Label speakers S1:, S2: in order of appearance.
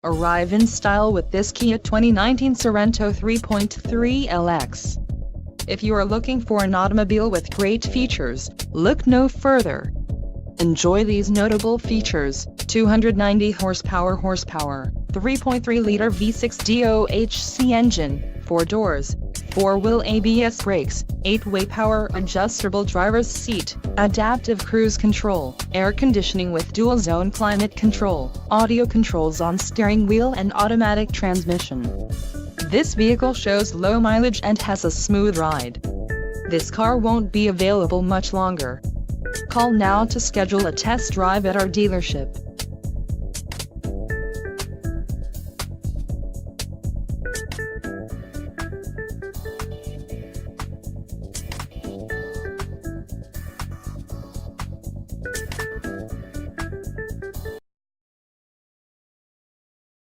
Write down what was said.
S1: Arrive in style with this Kia 2019 Sorento 3.3 LX. If you are looking for an automobile with great features, look no further. Enjoy these notable features: 290 horsepower, 3.3-liter V6 DOHC engine, 4 doors, 4-wheel ABS brakes, 8-way power adjustable driver's seat, adaptive cruise control, air conditioning with dual-zone climate control, audio controls on steering wheel and automatic transmission. This vehicle shows low mileage and has a smooth ride. This car won't be available much longer. Call now to schedule a test drive at our dealership.